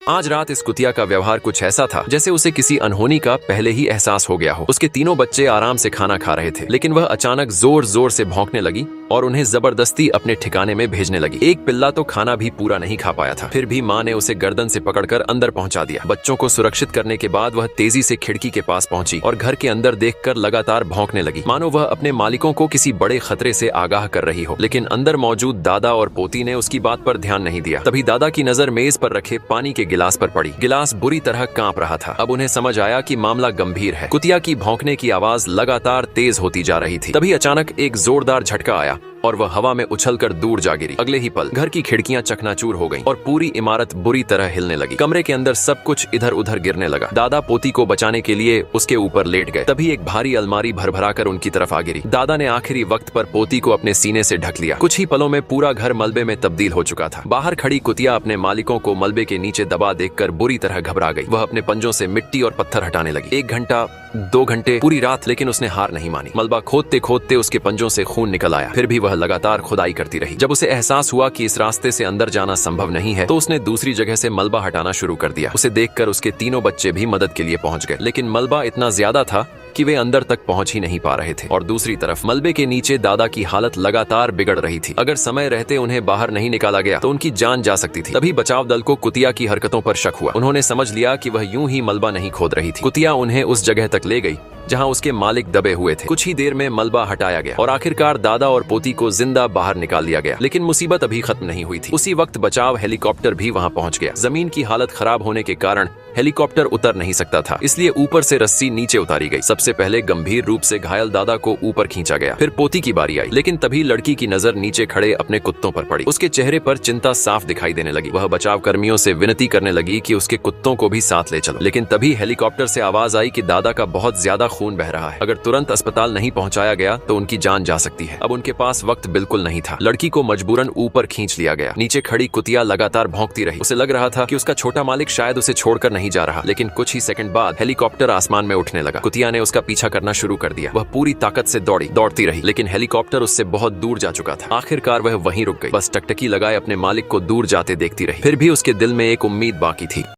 आज रात इस कुतिया का व्यवहार कुछ ऐसा था जैसे उसे किसी अनहोनी का पहले ही एहसास हो गया हो। उसके तीनों बच्चे आराम से खाना खा रहे थे, लेकिन वह अचानक जोर जोर से भौंकने लगी और उन्हें जबरदस्ती अपने ठिकाने में भेजने लगी। एक पिल्ला तो खाना भी पूरा नहीं खा पाया था, फिर भी माँ ने उसे गर्दन से पकड़कर अंदर पहुंचा दिया। बच्चों को सुरक्षित करने के बाद वह तेजी से खिड़की के पास पहुंची और घर के अंदर देखकर लगातार भौंकने लगी, मानो वह अपने मालिकों को किसी बड़े खतरे से आगाह कर रही हो। लेकिन अंदर मौजूद दादा और पोती ने उसकी बात पर ध्यान नहीं दिया। तभी दादा की नजर मेज पर रखे पानी के गिलास पर पड़ी। गिलास बुरी तरह कांप रहा था। अब उन्हें समझ आया कि मामला गंभीर है। कुतिया की भौंकने की आवाज लगातार तेज होती जा रही थी। तभी अचानक एक जोरदार झटका आया और वह हवा में उछलकर दूर जा गिरी। अगले ही पल घर की खिड़कियां चकनाचूर हो गईं और पूरी इमारत बुरी तरह हिलने लगी। कमरे के अंदर सब कुछ इधर उधर गिरने लगा। दादा पोती को बचाने के लिए उसके ऊपर लेट गए। तभी एक भारी अलमारी भरभराकर उनकी तरफ आ गिरी। दादा ने आखिरी वक्त पर पोती को अपने सीने से ढक लिया। कुछ ही पलों में पूरा घर मलबे में तब्दील हो चुका था। बाहर खड़ी कुतिया अपने मालिकों को मलबे के नीचे दबा देखकर बुरी तरह घबरा गई। वह अपने पंजों से मिट्टी और पत्थर हटाने लगी। 1 घंटा, 2 घंटे, पूरी रात, लेकिन उसने हार नहीं मानी। मलबा खोदते खोदते उसके पंजों से खून निकल आया। फिर भी वह लगातार खुदाई करती रही। जब उसे एहसास हुआ कि इस रास्ते से अंदर जाना संभव नहीं है, तो उसने दूसरी जगह से मलबा हटाना शुरू कर दिया। उसे देखकर उसके तीनों बच्चे भी मदद के लिए पहुंच गए, लेकिन मलबा इतना ज्यादा था कि वे अंदर तक पहुंच ही नहीं पा रहे थे। और दूसरी तरफ मलबे के नीचे दादा की हालत लगातार बिगड़ रही थी। अगर समय रहते उन्हें बाहर नहीं निकाला गया तो उनकी जान जा सकती थी। तभी बचाव दल को कुतिया की हरकतों पर शक हुआ। उन्होंने समझ लिया कि वह यूं ही मलबा नहीं खोद रही थी। कुतिया उन्हें उस जगह तक ले गई जहां उसके मालिक दबे हुए थे। कुछ ही देर में मलबा हटाया गया और आखिरकार दादा और पोती को जिंदा बाहर निकाल लिया गया। लेकिन मुसीबत अभी खत्म नहीं हुई थी। उसी वक्त बचाव हेलीकॉप्टर भी वहां पहुंच गया। जमीन की हालत खराब होने के कारण हेलीकॉप्टर उतर नहीं सकता था, इसलिए ऊपर से रस्सी नीचे उतारी गई। सबसे पहले गंभीर रूप से घायल दादा को ऊपर खींचा गया, फिर पोती की बारी आई। लेकिन तभी लड़की की नजर नीचे खड़े अपने कुत्तों पर पड़ी। उसके चेहरे पर चिंता साफ दिखाई देने लगी। वह बचाव कर्मियों से विनती करने लगी कि उसके कुत्तों को भी साथ ले चलो। लेकिन तभी हेलीकॉप्टर से आवाज आई कि दादा का बहुत ज्यादा खून बह रहा है। अगर तुरंत अस्पताल नहीं पहुंचाया गया तो उनकी जान जा सकती है। अब उनके पास वक्त बिल्कुल नहीं था। लड़की को मजबूरन ऊपर खींच लिया गया। नीचे खड़ी कुतिया लगातार भौंकती रही। उसे लग रहा था कि उसका छोटा मालिक शायद उसे छोड़कर नहीं जा रहा। लेकिन कुछ ही सेकंड बाद हेलीकॉप्टर आसमान में उठने लगा। कुतिया ने उसका पीछा करना शुरू कर दिया। वह पूरी ताकत से दौड़ती रही, लेकिन हेलीकॉप्टर उससे बहुत दूर जा चुका था। आखिरकार वह वहीं रुक गई, बस टकटकी लगाए अपने मालिक को दूर जाते देखती रही। फिर भी उसके दिल में एक उम्मीद बाकी थी।